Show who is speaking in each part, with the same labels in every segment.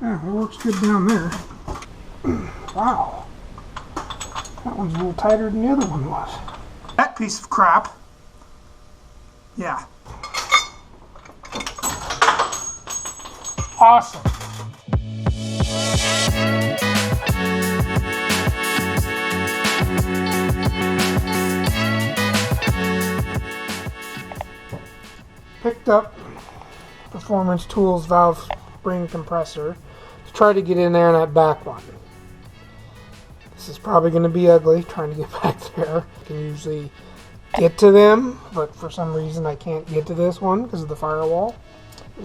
Speaker 1: Yeah, it works good down there. Wow. That one's a little tighter than the other one was. That piece of crap. Yeah. Awesome. Picked up Performance Tools valve spring compressor to try to get in there in that back one. This is probably going to be ugly trying to get back there. I can usually get to them, but for some reason I can't get to this one because of the firewall.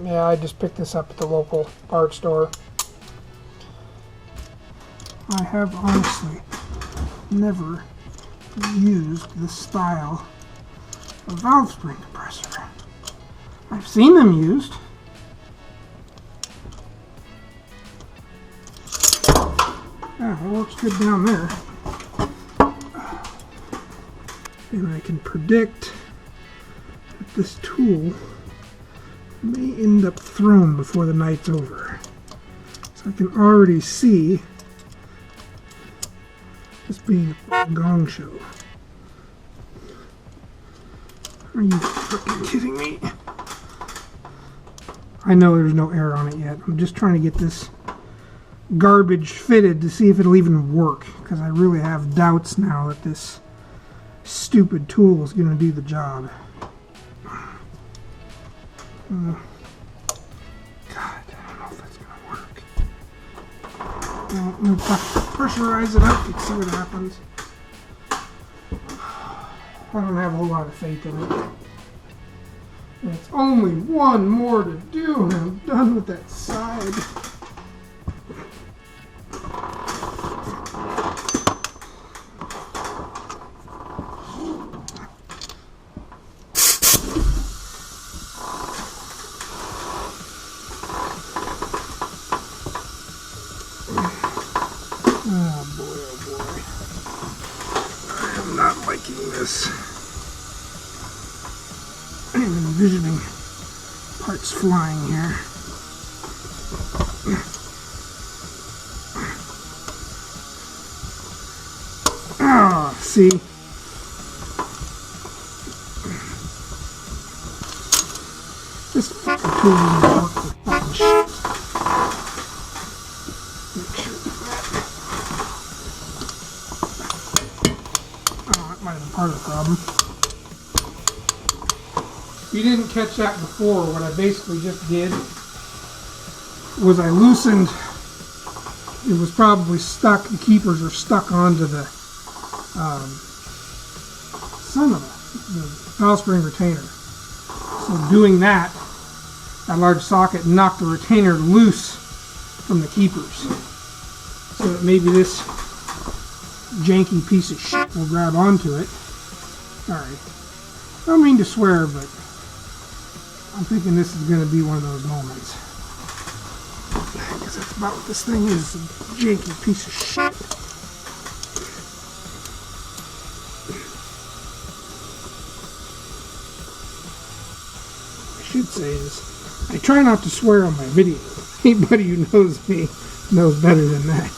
Speaker 1: Yeah, I just picked this up at the local parts store. I have honestly never used this style of valve spring compressor. I've seen them used. Yeah, it works good down there. And I can predict that this tool may end up thrown before the night's over. So I can already see this being a gong show. Are you fucking kidding me? I know there's no air on it yet. I'm just trying to get this garbage fitted to see if it'll even work, because I really have doubts now that this stupid tool is going to do the job. God, I don't know if that's going to work. We'll pressurize it up and see what happens. I don't have a whole lot of faith in it. And it's only one more to do and I'm done with that side. Oh boy. I am not liking this. I am envisioning parts flying here. Ah, see? This fucking tool doesn't work for fucking shit. Make sure that might have been part of the problem. If you didn't catch that before, what I basically just did was I loosened, it was probably stuck, the keepers are stuck onto the valve spring retainer. So doing that large socket knocked the retainer loose from the keepers. So that maybe this janky piece of shit will grab onto it. Sorry. I don't mean to swear, but I'm thinking this is going to be one of those moments. Because that's about what this thing is, a janky piece of shit. What I should say is, I try not to swear on my video. Anybody who knows me knows better than that.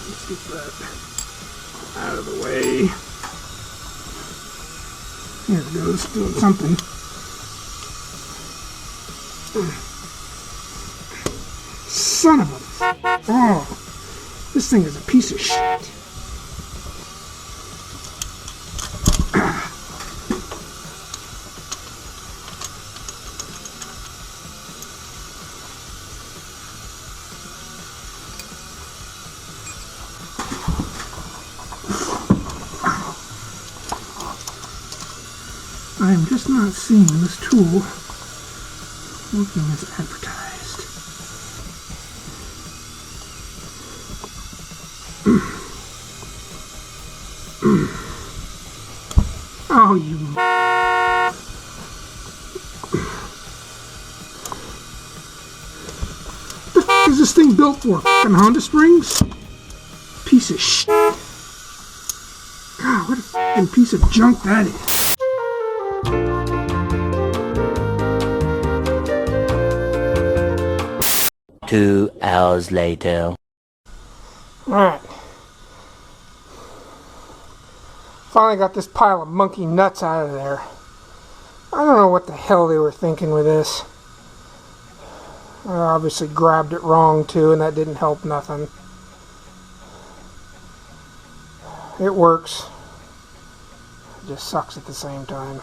Speaker 1: Let's get that out of the way. There it goes, doing something. Son of a... Oh, this thing is a piece of shit. I am just not seeing this tool working as advertised. Oh, you... What the f*** is this thing built for? Fucking Honda springs? Piece of shit. God, what a f***ing piece of junk that is.
Speaker 2: 2 hours later.
Speaker 1: Alright. Finally got this pile of monkey nuts out of there. I don't know what the hell they were thinking with this. I obviously grabbed it wrong too, and that didn't help nothing. It works. It just sucks at the same time.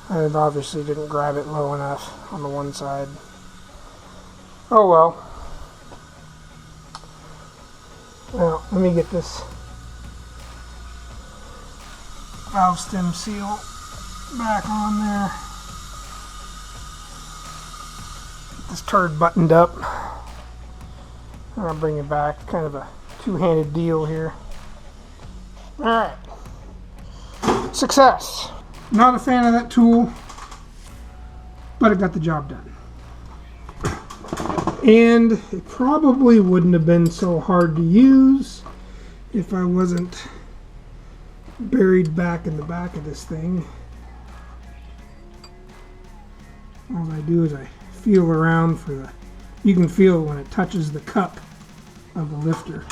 Speaker 1: I obviously didn't grab it low enough on the one side. Oh well. Now, let me get this valve stem seal back on there. Get this turd buttoned up. I'll bring it back. It's kind of a two-handed deal here. Alright. Success. Not a fan of that tool, but it got the job done. And it probably wouldn't have been so hard to use if I wasn't buried back in the back of this thing. All I do is I feel around for the, you can feel when it touches the cup of the lifter.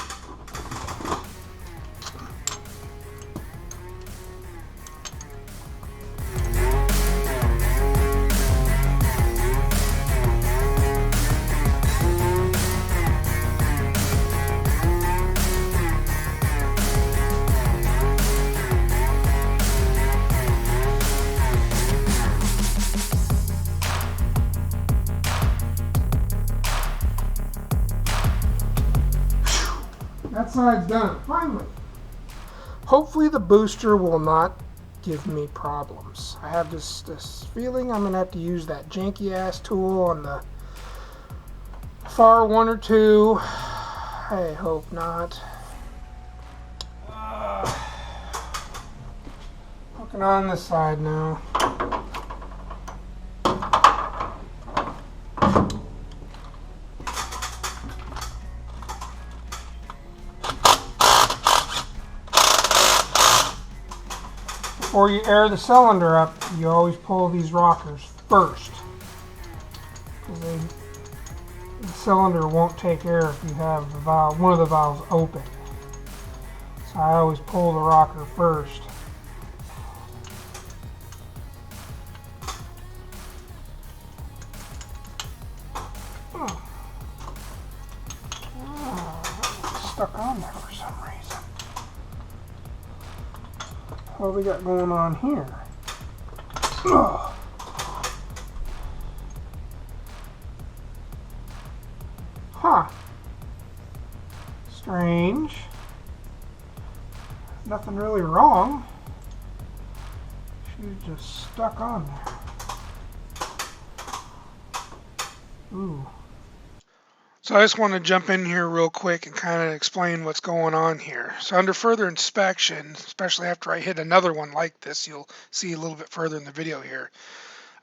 Speaker 1: That side's done, finally. Hopefully the booster will not give me problems. I have this feeling I'm gonna have to use that janky ass tool on the far one or two. I hope not. Working on this side now. Before you air the cylinder up, you always pull these rockers first, because the cylinder won't take air if you have the valve, one of the valves open. So I always pull the rocker first. It's stuck on there for some reason. What we got going on here? Ugh. Huh. Strange. Nothing really wrong. She's just stuck on there. Ooh. So I just want to jump in here real quick and kind of explain what's going on here. So under further inspection, especially after I hit another one like this, you'll see a little bit further in the video here.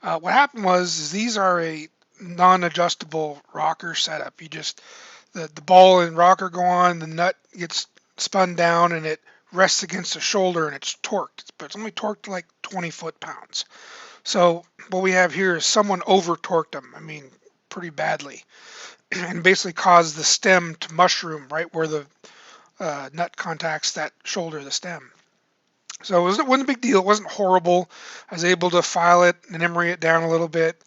Speaker 1: What happened was these are a non-adjustable rocker setup. You just, the ball and rocker go on, the nut gets spun down and it rests against the shoulder and it's torqued. But it's only torqued like 20 foot-pounds. So what we have here is someone over-torqued them. I mean, pretty badly. And basically caused the stem to mushroom right where the nut contacts that shoulder of the stem. So it wasn't a big deal. It wasn't horrible. I was able to file it and emery it down a little bit.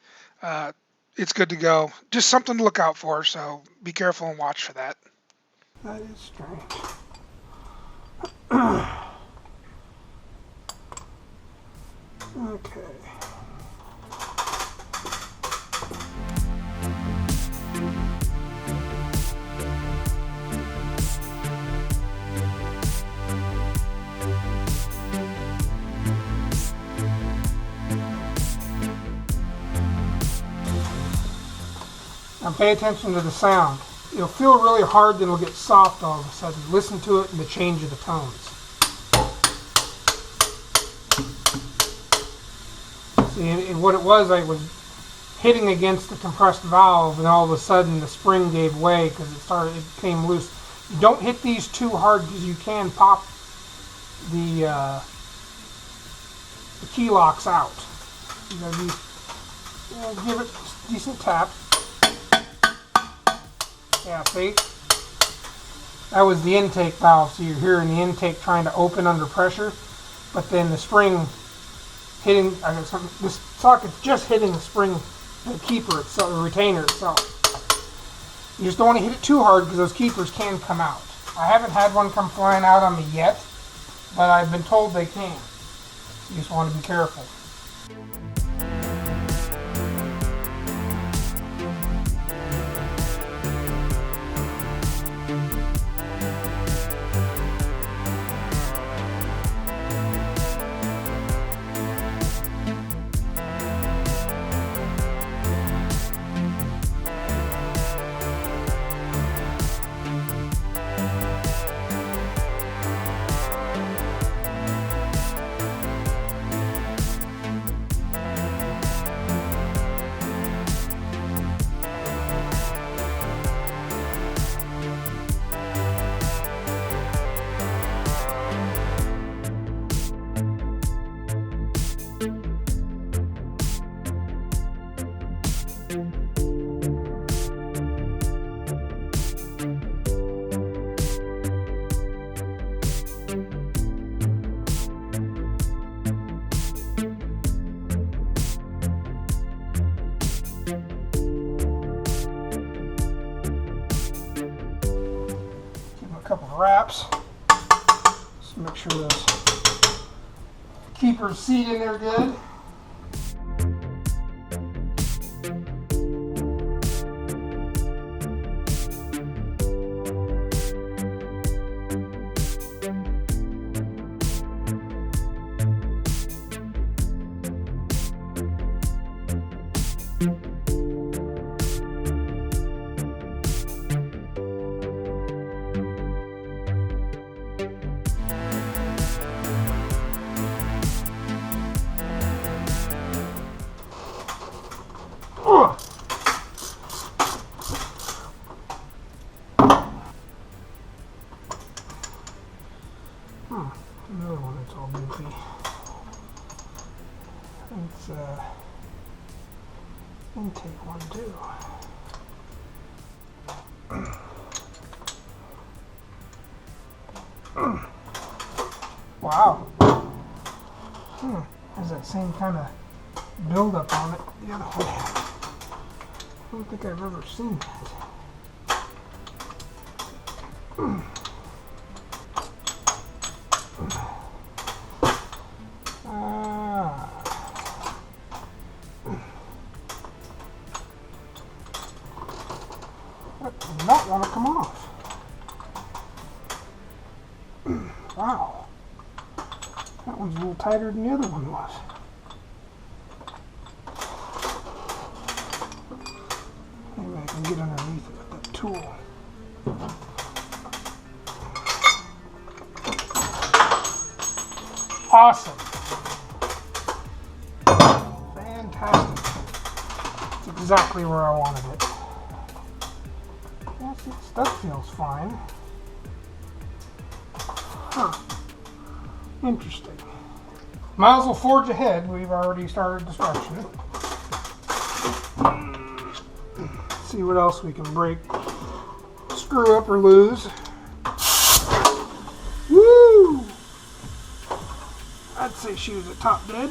Speaker 1: It's good to go. Just something to look out for, so be careful and watch for that. That is strange. Okay. Now pay attention to the sound. It'll feel really hard, then it'll get soft all of a sudden. Listen to it and the change of the tones. See, and what it was, I was hitting against the compressed valve, and all of a sudden the spring gave way because it came loose. You don't hit these too hard because you can pop the key locks out. You gotta give it a decent tap. Yeah, see? That was the intake valve, so you're hearing the intake trying to open under pressure, but then the spring hitting, this socket's just hitting the spring, the keeper itself, the retainer itself. You just don't want to hit it too hard because those keepers can come out. I haven't had one come flying out on me yet, but I've been told they can. You just want to be careful. Couple of wraps. Just make sure those keepers seat in there good. Another one that's all goofy. It's intake one too. Wow. Has that same kind of buildup on it. The other one. I don't think I've ever seen that. That does not want to come off. Wow. That one's a little tighter than the other one was. Maybe I can get underneath it with that tool. Awesome. Fantastic. That's exactly where I wanted it. Yes, that feels fine. Huh. Interesting. Might as well forge ahead. We've already started destruction. See what else we can break, screw up, or lose. Woo! I'd say she was a top dead.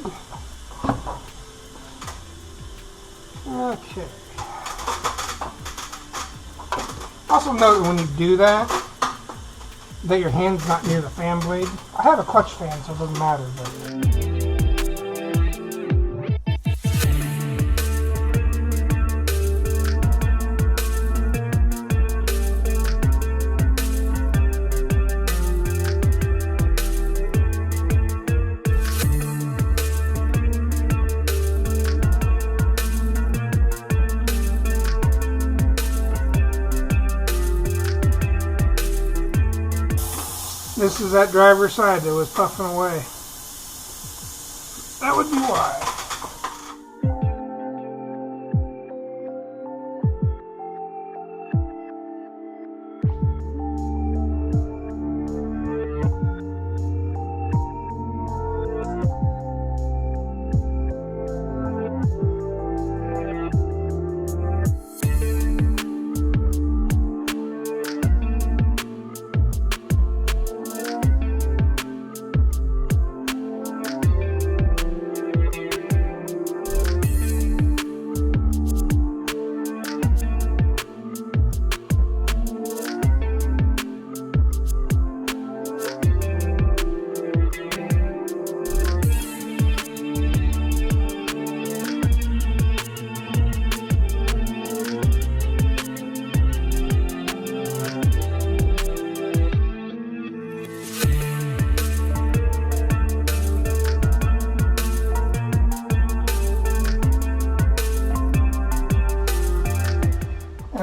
Speaker 1: Okay. Also note when you do that your hand's not near the fan blade. I have a clutch fan, so it doesn't matter. But this is that driver's side that was puffing away. That would be why.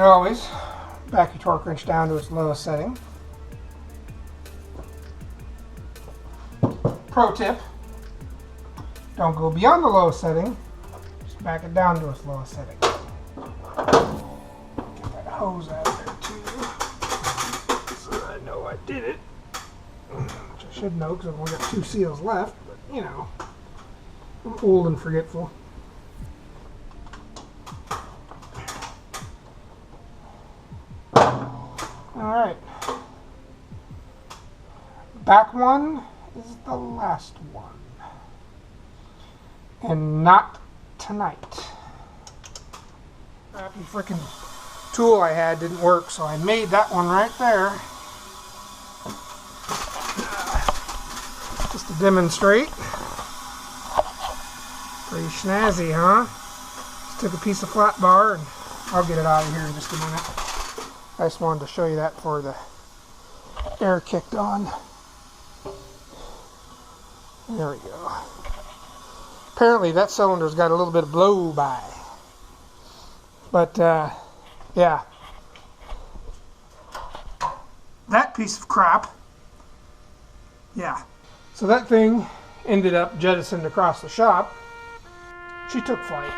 Speaker 1: always, back your torque wrench down to its lowest setting. Pro tip, don't go beyond the lowest setting, just back it down to its lowest setting. Get that hose out of there too, so that I know I did it. Which I should know because I've only got 2 seals left, but you know, I'm old and forgetful. Alright. Back one is the last one. And not tonight. Crappy freaking tool I had didn't work, so I made that one right there. Just to demonstrate. Pretty snazzy, huh? Just took a piece of flat bar, and I'll get it out of here in just a minute. I just wanted to show you that before the air kicked on. There we go. Apparently that cylinder's got a little bit of blow by. But, yeah. That piece of crap. Yeah. So that thing ended up jettisoned across the shop. She took flight.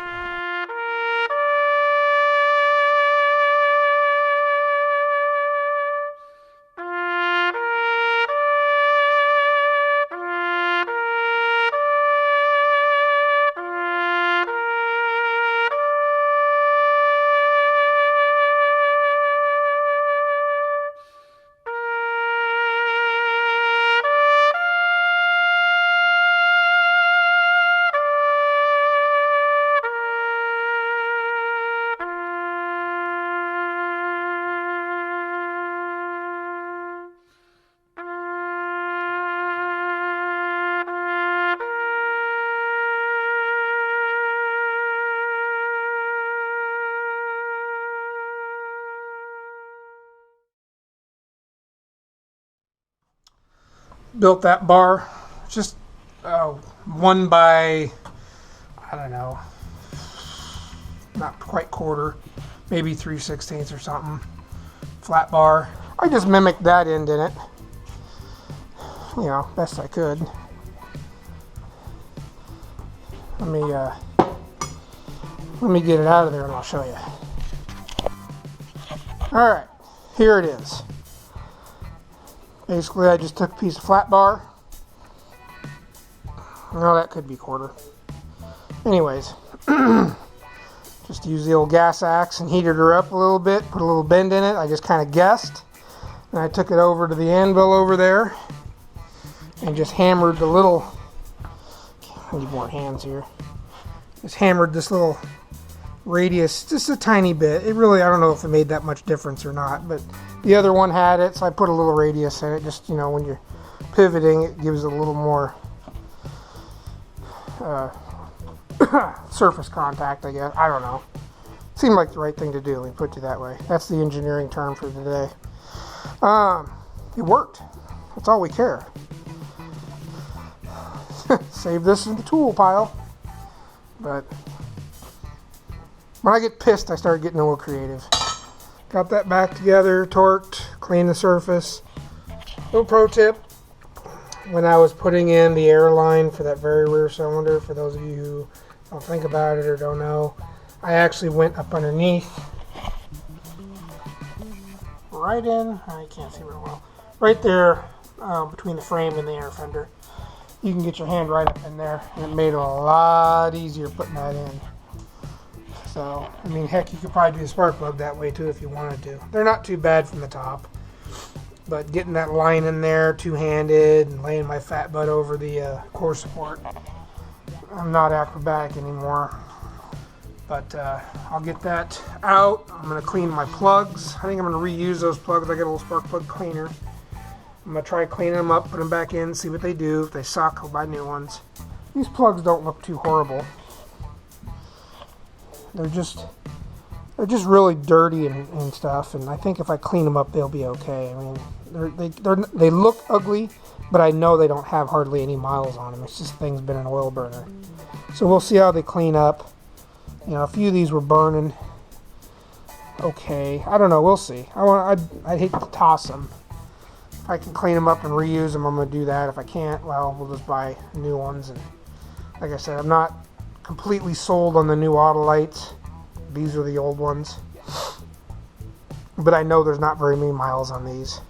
Speaker 1: Built that bar, just 1 by, I don't know, not quite quarter, maybe 3/16 or something, flat bar. I just mimicked that end in it, you know, best I could. Let me get it out of there and I'll show you. All right, here it is. Basically, I just took a piece of flat bar. No, that could be quarter. Anyways, just use the old gas axe and heated her up a little bit, put a little bend in it. I just kind of guessed. And I took it over to the anvil over there and just hammered the little, I need more hands here. Just hammered this little radius just a tiny bit. It really, I don't know if it made that much difference or not, but the other one had it, so I put a little radius in it. Just, you know, when you're pivoting, it gives it a little more surface contact, I guess. I don't know. Seemed like the right thing to do. Let me put it that way. That's the engineering term for today. It worked. That's all we care. Save this in the tool pile. But when I get pissed, I start getting a little creative. Got that back together, torqued, cleaned the surface. Little pro tip, when I was putting in the air line for that very rear cylinder, for those of you who don't think about it or don't know, I actually went up underneath, right in, I can't see real well, right there between the frame and the air fender. You can get your hand right up in there, and it made it a lot easier putting that in. So, I mean, heck, you could probably do the spark plug that way too if you wanted to. They're not too bad from the top. But getting that line in there two-handed and laying my fat butt over the core support, I'm not acrobatic anymore. But I'll get that out. I'm going to clean my plugs. I think I'm going to reuse those plugs. I got a little spark plug cleaner. I'm going to try cleaning them up, put them back in, see what they do. If they suck, I'll buy new ones. These plugs don't look too horrible. They're just really dirty and stuff, and I think if I clean them up, they'll be okay. I mean, they look ugly, but I know they don't have hardly any miles on them. It's just things been an oil burner. So we'll see how they clean up. You know, a few of these were burning, okay. I don't know. We'll see. I'd hate to toss them. If I can clean them up and reuse them, I'm going to do that. If I can't, well, we'll just buy new ones. And like I said, I'm not completely sold on the new Autolites. These are the old ones. But I know there's not very many miles on these.